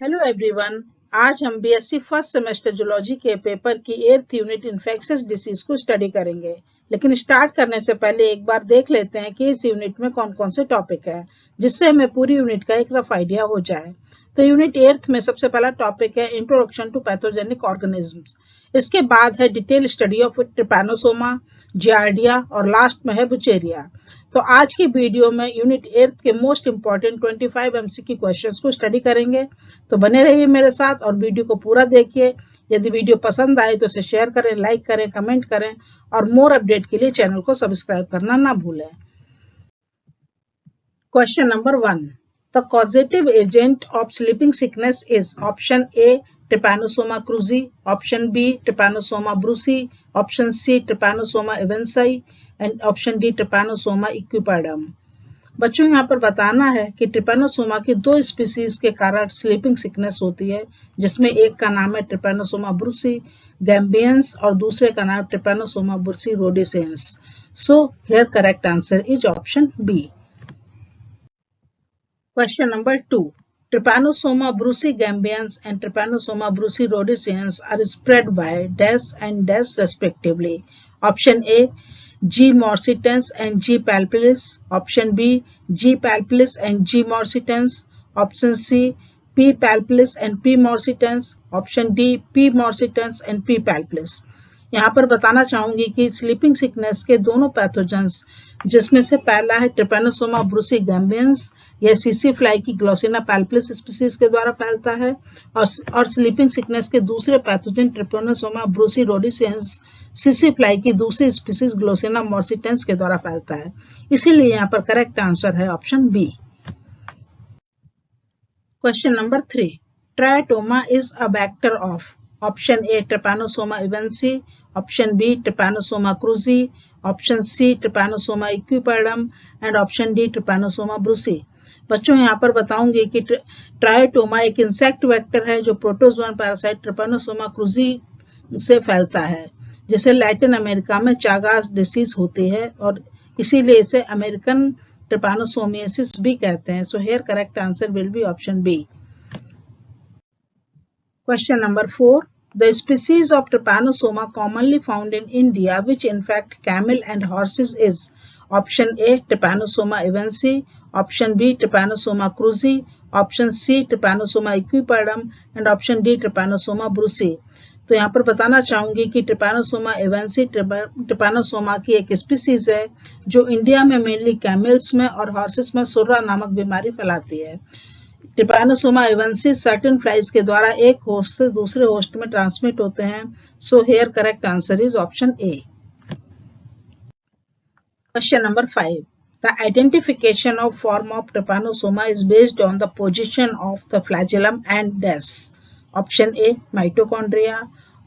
Hello everyone. आज हम BSc first semester zoology के पेपर की 8th यूनिट इन्फेक्शियस डिसीज को स्टडी करेंगे। लेकिन स्टार्ट करने से पहले एक बार देख लेते हैं कि इस यूनिट में कौन कौन से टॉपिक है, जिससे हमें पूरी यूनिट का एक रफ आइडिया हो जाए। तो यूनिट 8th में सबसे पहला टॉपिक है इंट्रोडक्शन टू पैथोजेनिक ऑर्गेनिजम्स। इसके बाद है detail study of Trypanosoma, giardia और लास्ट में है बुचेरिया। तो आज की वीडियो में यूनिट 8 के मोस्ट इंपॉर्टेंट 25 एमसीक्यू क्वेश्चंस को स्टडी करेंगे। तो बने रहिए मेरे साथ और वीडियो को पूरा देखिए। यदि वीडियो पसंद आए तो इसे शेयर करें, लाइक करें, कमेंट करें और मोर अपडेट के लिए चैनल को सब्सक्राइब करना ना भूलें। Question number 1, the causative agent of sleeping sickness is option A Trypanosoma cruzi, option B Trypanosoma brucei, option C Trypanosoma evansi and option D Trypanosoma equiperdum. बच्चों यहाँ पर बताना है कि ट्रिपैनोसोमा की दो स्पीसीज के कारण स्लीपिंग सिकनेस होती है, जिसमें एक का नाम है ट्रिपैनोसोमा ब्रूसी गैम्बियंस और दूसरे का नाम Trypanosoma brucei rhodesiense. So here correct answer is option B. Question number 2. Trypanosoma brucigambans and Trypanosoma brucirodescens are spread by dash and dash respectively. Option A, G. morsitans and G. palpalis. Option B, G. palpalis and G. morsitans. Option C, P. palpalis and P. morsitans. Option D, P. morsitans and P. palpalis. यहाँ पर बताना चाहूंगी कि sleeping sickness के दोनों pathogens, जिसमें से पहला है ट्रिपैनोसोमा ब्रूसीगैम्बियंस, यह सीसी फ्लाई की ग्लोसिना पैल्पिलिस स्पीसीज के द्वारा फैलता है और स्लीपिंग सिकनेस के दूसरे पैथोजन ट्रिपैनोसोमा ब्रूसीरोडेसेंस सीसी फ्लाई की दूसरी स्पीसीज ग्लोसिना मोर्सिटेंस के द्वारा फैलता है। इसीलिए यहाँ पर करेक्ट आंसर है option B. Question number 3, Triatoma is a vector of option A Trypanosoma evansi, option B Trypanosoma cruzi, option C Trypanosoma equiperdum and option D Trypanosoma brucei. बच्चों यहाँ पर बताऊंगी कि ट्रायटोमा एक इंसेक्ट वेक्टर है जो प्रोटोजोन पैरासाइट ट्रिपैनोसोमा क्रूजी से फैलता है, जिसे लैटिन अमेरिका में चागास डिसीज होती है और इसीलिए इसे अमेरिकन ट्रिपैनोसोमियासिस भी कहते हैं। So here correct answer will be option B. Question number 4. The species of Trypanosoma commonly found in India which infect camel and horses is option A Trypanosoma evensi, option B Trypanosoma cruzi, option C Trypanosoma equipedum and option D Trypanosoma brucei। तो यहाँ पर बताना चाहूंगी कि Trypanosoma एवेंसी Trypanosoma की एक species है जो इंडिया में मेनली कैमल्स में और हॉर्सेस में सुर्रा नामक बीमारी फैलाती है। ट्रिपैनोसोमा एवेंसी सर्टेन फ्लाइज के द्वारा एक होस्ट से दूसरे होस्ट में ट्रांसमिट होते हैं। So here correct answer is option A. Question number 5. The identification of form of trypanosoma is based on the position of the flagellum and dash. Option A mitochondria,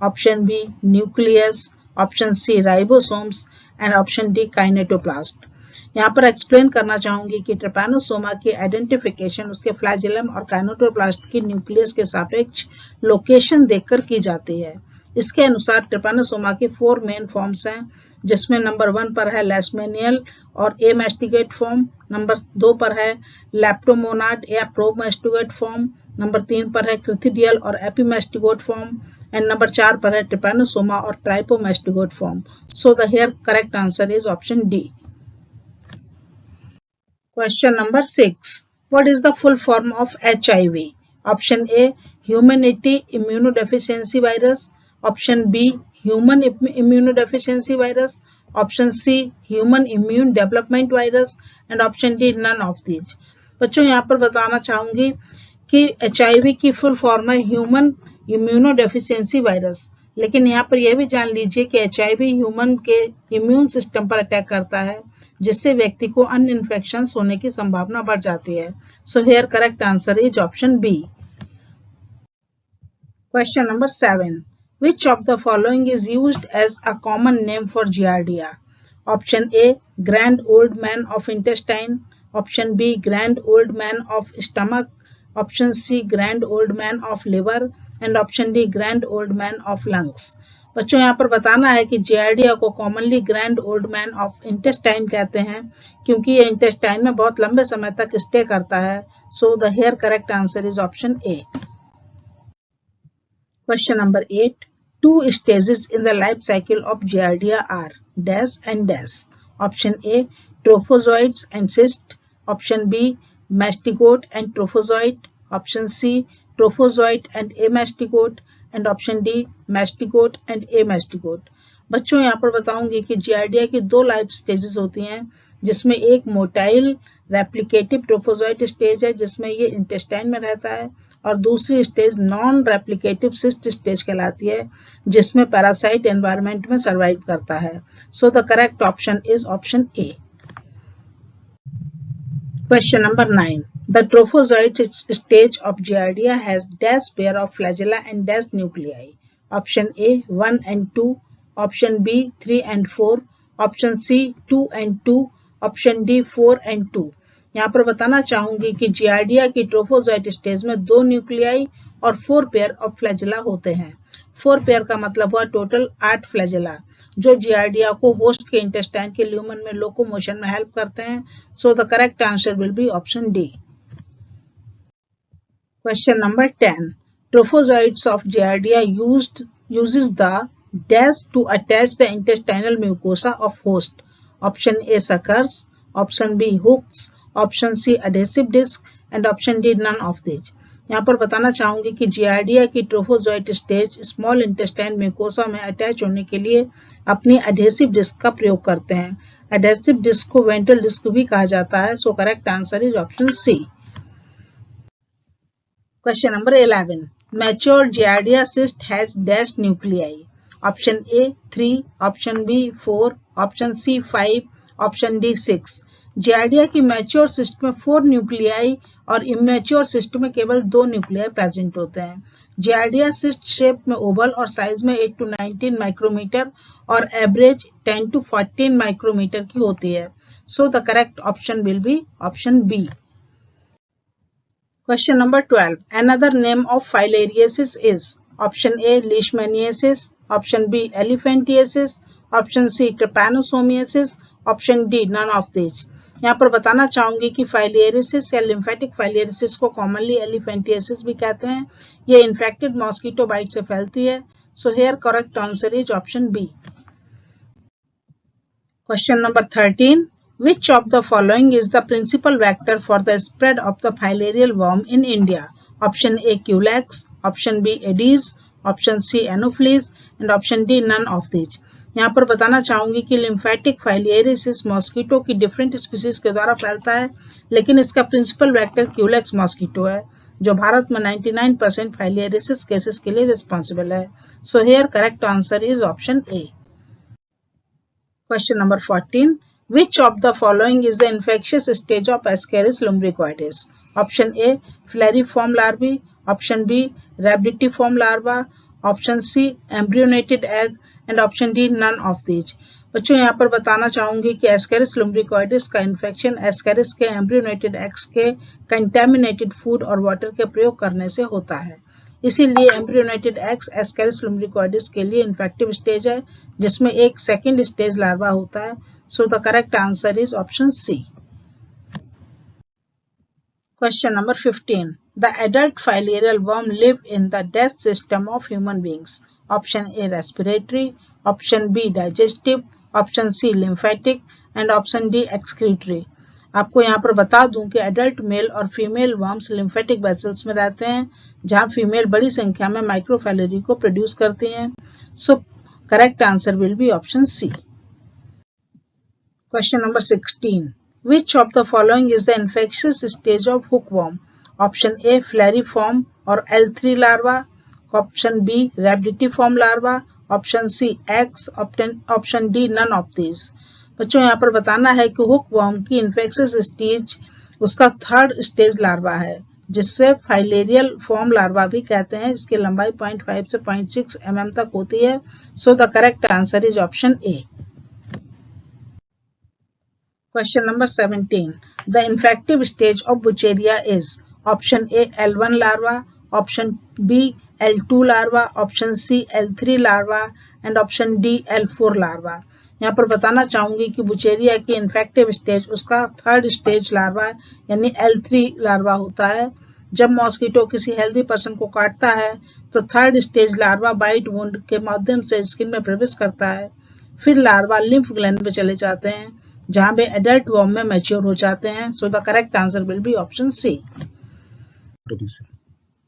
option B nucleus, option C ribosomes and option D kinetoplast। यहाँ पर explain करना चाहूंगी कि Trypanosoma की identification उसके flagellum और काइनेटोप्लास्ट की nucleus के सापेक्ष लोकेशन देखकर की जाती है। इसके अनुसार ट्रिपैनोसोमा की 4 मेन फॉर्म्स हैं, जिसमें नंबर 1 पर है लेशमेनियल और एमास्टिगेट फॉर्म, नंबर 2 पर है लेप्टोमोनाड या प्रोमास्टिगेट फॉर्म, नंबर 3 पर है क्रिथिडियल और एपीमास्टिगोट फॉर्म एंड नंबर 4 पर है ट्रिपैनोसोमा और trypomastigote form. So the here correct answer is option D. Question number 6. What is the full form of HIV? Option A, Humanity Immunodeficiency Virus. Option B, Human Immunodeficiency Virus. Option C, Human Immune Development Virus. And Option D, none of these. बच्चों यहाँ पर बताना चाहूंगी कि HIV की full form है human immunodeficiency virus, लेकिन यहाँ पर यह भी जान लीजिए कि HIV ह्यूमन के इम्यून सिस्टम पर अटैक करता है, जिससे व्यक्ति को अन्य इन्फेक्शन होने की संभावना बढ़ जाती है। So here correct answer is option B. Question number 7. Which of the following is used as a common name for giardia? Option A, grand old man of intestine. Option B, grand old man of stomach. Option C, grand old man of liver. And option D, grand old man of lungs। बच्चों यहाँ पर बताना है कि giardia को commonly grand old man of intestine कहते हैं, क्योंकि ये इंटेस्टाइन में बहुत लंबे समय तक स्टे करता है। So the here correct answer is option A. Question number 8. Two stages in the life cycle of Giardia are dash and dash. Option A, trophozoites and cyst. Option B, mastigote and trophozoite. Option C, trophozoite and amastigote. And option D, mastigote and amastigote. बच्चों यहाँ पर बताऊंगी कि giardia की दो life stages होती हैं, जिसमें एक मोटाइल रेप्लिकेटिव ट्रोफोजोइट स्टेज है जिसमें ये इंटेस्टाइन में रहता है, और दूसरी stage non replicative cyst stage कहलाती है जिसमें पैरासाइट एनवायरनमेंट में सर्वाइव करता है. So the correct option is option A. Question number 9. The trophozoite stage of Giardia has dash pair of flagella and dash nuclei. Option A 1 and 2, option B 3 and 4, option C 2 and 2, option D 4 and 2. यहाँ पर बताना चाहूंगी कि giardia की trophozoite stage में 2 nuclei और 4 pair of flagella होते हैं. 4 पेयर का मतलब हुआ टोटल 8 फ्लैजेला जो जियार्डिया को होस्ट के इंटेस्टाइन के ल्यूमन में लोकोमोशन में हेल्प करते हैं. So the correct answer will be option D. Question number 10. Trophozoites of Giardia uses the dash to attach the intestinal mucosa of host. Option A suckers, option B hooks, option C adhesive disc and option D none of these. यहाँ पर बताना चाहूंगी कि giardia की trophozoite stage small intestine mucosa में attach होने के लिए अपनी एडहेसिव डिस्क का प्रयोग करते हैं. एडहेसिव डिस्क को वेंट्रल डिस्क भी कहा जाता है. So correct answer is option C. Question number 11. Mature Giardia cyst has dash nuclei. Option A 3, option B 4, option C 5, option D 6. Giardia की मैच्योर सिस्ट में 4 न्यूक्लियाई और इमेच्योर सिस्ट में केवल 2 न्यूक्लियाई प्रेजेंट होते हैं. जियार्डिया सिस्ट शेप में oval और size में 8 to 19 माइक्रोमीटर और एवरेज 10 to 14 माइक्रोमीटर की होती है. So the correct option will be option B. Question number 12. Another name of filariasis is option A leishmaniasis, option B elephantiasis, option C trypanosomiasis, option D none of these. यहाँ पर बताना चाहूंगी कि फाइलियरिसिस या lymphatic फाइलियरिसिस को कॉमनली एलिफेंटियासिस भी कहते हैं. ये इन्फेक्टेड मॉस्किटो बाइट से फैलती है. So here correct answer is option B. Question number 13. Which of the following is the principal vector for the spread of the filarial worm in India? Option A Culex, option B Aedes, option C Anopheles and option D none of these. यहाँ पर बताना चाहूंगी कि lymphatic फाइलियरिसिस mosquito की different species के द्वारा फैलता है, लेकिन इसका प्रिंसिपल वेक्टर क्यूलेक्स मॉस्किटो है जो भारत में 99% फाइलियरिसिस केसेस के लिए रिस्पॉन्सिबल है. So here correct answer is option A. Question number 14. Which of the following is the infectious stage of Ascaris lumbricoides? Option A filariform larvae, option B rhabditiform larva, option C embryonated egg and option D none of these. बच्चों यहाँ पर बताना चाहूंगी कि Ascaris लुम्ब्रिकॉइडिस का infection Ascaris के embryonated eggs के contaminated food और वाटर के प्रयोग करने से होता है. इसीलिए एम्ब्रियोनेटेड एग्स एस्केरिस लुम्ब्रिकॉइडिस के लिए इन्फेक्टिव स्टेज है जिसमें एक सेकेंड स्टेज लार्वा होता है. So the correct answer is option C. Question number 15. The adult filarial worm live in the dash system of human beings. Option A respiratory, option B digestive, option C lymphatic and option D excretory. आपको यहाँ पर बता दूं कि adult mail और female worms lymphatic vessels में रहते हैं जहाँ फीमेल बड़ी संख्या में माइक्रोफैलरी को प्रोड्यूस करती हैं. So correct answer will be option C. Question number 16. Which of the following is the infectious stage of hookworm? Option A filariform or L3 larva, option B rhabditiform larva, option C eggs, option D none of these. बच्चों यहाँ पर बताना है कि hookworm की infectious stage उसका third stage larva है जिससे फाइलेरियल फॉर्म लार्वा भी कहते हैं. इसकी लंबाई 0.5 से 0.6 mm तक होती है. So the correct answer is option A. Question number 17. The infective stage of Bucheria is option A L1 larva, option B L2 larva, option C L3 larva and option D L4 larva. यहाँ पर बताना चाहूंगी कि बुचेरिया की infective stage उसका third stage larva यानी L3 larva होता है जब मॉस्किटो किसी हेल्दी पर्सन को काटता है तो third stage larva bite wound के माध्यम से स्किन में प्रवेश करता है। फिर लार्वा लिम्फ ग्लैंड में चले जाते हैं जहां वे एडल्ट फॉर्म में मैच्योर हो जाते हैं। So the correct answer will be option C.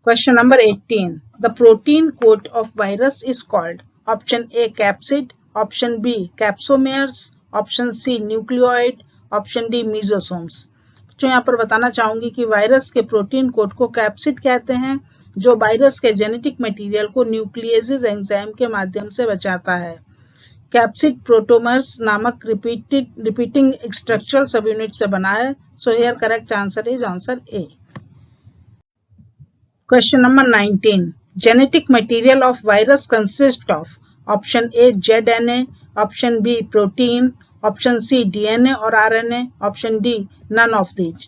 Question number 18. The protein coat of virus is called option A capsid, option B capsomeres, option C nucleoid, option D mesosomes। जो यहाँ पर बताना चाहूंगी कि वायरस के प्रोटीन कोट को capsid कहते हैं जो वायरस के जेनेटिक मटेरियल को न्यूक्लियेजेज एंजाइम के माध्यम से बचाता है। कैप्सिड प्रोटोमर्स नामक रिपीटिंग स्ट्रक्चरल सब यूनिट से बना है। So here correct answer is answer A. Question number 19. Genetic material of virus consists of option A ZNA, option B protein, option C DNA और RNA, option D none of these।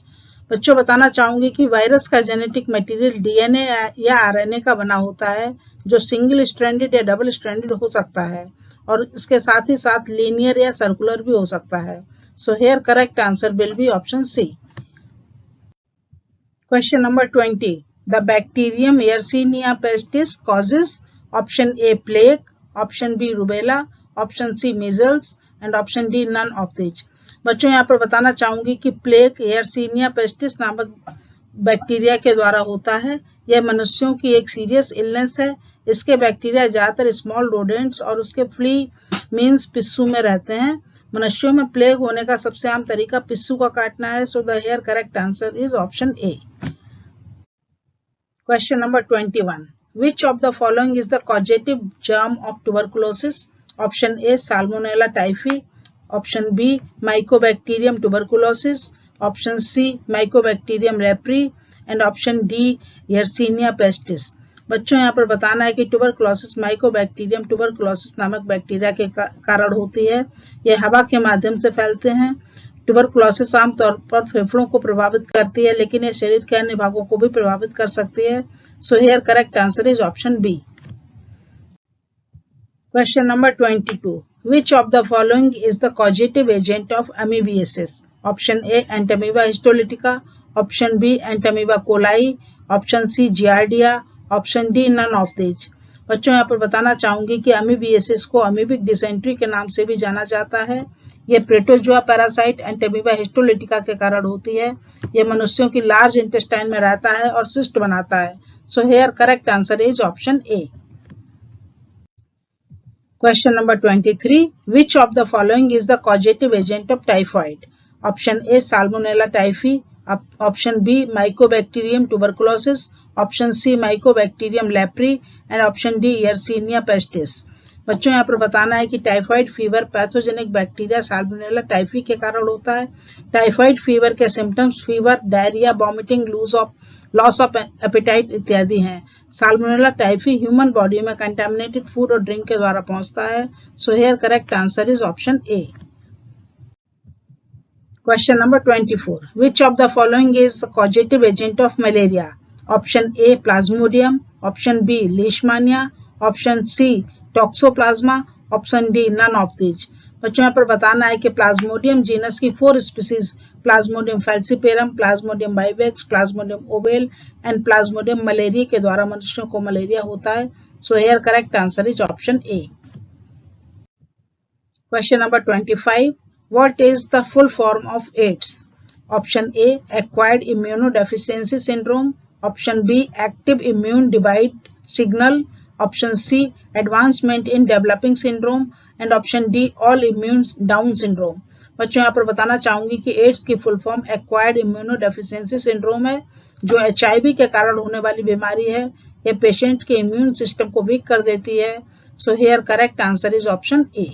बच्चों बताना चाहूंगी कि virus का genetic material DNA या RNA का बना होता है जो सिंगल स्ट्रैंडेड या डबल स्ट्रैंडेड हो सकता है और इसके साथ ही साथ लीनियर या सर्कुलर भी हो सकता है। So here correct answer will be option C. Question number 20. The bacterium Yersinia pestis causes option A plague, option B rubella, option C measles and option D none of these। बच्चों यहाँ पर बताना चाहूंगी कि प्लेग Yersinia pestis नामक bacteria के द्वारा होता है। यह मनुष्यों की एक सीरियस इलनेस है। इसके बैक्टीरिया ज्यादातर स्मॉल रोडेंट्स और उसके फ्ली मीन्स पिस्सू में रहते हैं। मनुष्यों में प्लेग होने का सबसे आम तरीका पिस्सू का काटना है। So the here correct answer is option A. Question number 21. Which of the following is the causative germ of tuberculosis? Option A Salmonella typhi, option B Mycobacterium tuberculosis, option C Mycobacterium leprae and option D Yersinia pestis। बच्चों यहाँ पर बताना है कि tuberculosis Mycobacterium tuberculosis नामक bacteria के कारण होती है। यह हवा के माध्यम से फैलते हैं। ट्यूबरकुलोसिस आमतौर पर फेफड़ों को प्रभावित करती है लेकिन ये शरीर के अन्य भागों को भी प्रभावित कर सकती है। So here correct answer is option B. Question number 22. Which of the following is the causative agent of amoebiasis? Option A Entamoeba histolytica, option B Entamoeba coli, option C giardia, option D none of these। बच्चों यहाँ पर बताना चाहूंगी कि amoebiasis को amoebic dysentery के नाम से भी जाना जाता है। यह प्रोटोजोआ पैरासाइट एंटामीबा हिस्टोलिटिका के कारण होती है। यह मनुष्यों की लार्ज इंटेस्टाइन में रहता है और सिस्ट बनाता है। So here correct answer is option A. Question number 23. Which of the following is the causative agent of typhoid? Option A Salmonella typhi, option B Mycobacterium tuberculosis, option C Mycobacterium leprae and option D Yersinia pestis। बच्चों यहाँ पर बताना है कि typhoid fever pathogenic bacteria salmonella typhi के कारण होता है। टाइफाइड फीवर के symptoms fever, diarrhoea, vomiting, loss of appetite इत्यादि हैं। साल्मोनेला टाइफी ह्यूमन बॉडी में कंटामिनेटेड फूड और ड्रिंक के द्वारा पहुंचता है। So here correct answer is option A. Question number 24. Which of the following is the causative agent of malaria? Option A Plasmodium, option B Leishmania, option C toxoplasma, option D none of these. बच्चों यहाँ पर बताना है कि Plasmodium genus की 4 species Plasmodium falciparum, Plasmodium vivax, Plasmodium ovale and Plasmodium malariae के द्वारा मनुष्यों को मलेरिया होता है। So here correct answer is option A. Question number 25. What is the full form of AIDS? Option A acquired immunodeficiency syndrome, option B active immune divide signal, option C advancement in developing syndrome and option D all immune down syndrome। बच्चों यहाँ पर बताना चाहूंगी कि ads की full form acquired immunodeficiency syndrome है जो HIV के कारण होने वाली बीमारी है। यह पेशेंट के इम्यून सिस्टम को वीक कर देती है। So here correct answer is option A.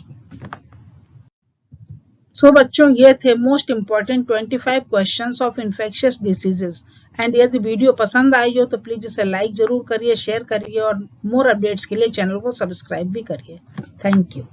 So बच्चों ये थे most important 25 questions of infectious diseases. And यदि वीडियो पसंद आई हो तो प्लीज इसे लाइक जरूर करिए, शेयर करिए और मोर अपडेट्स के लिए चैनल को सब्सक्राइब भी करिए। Thank you.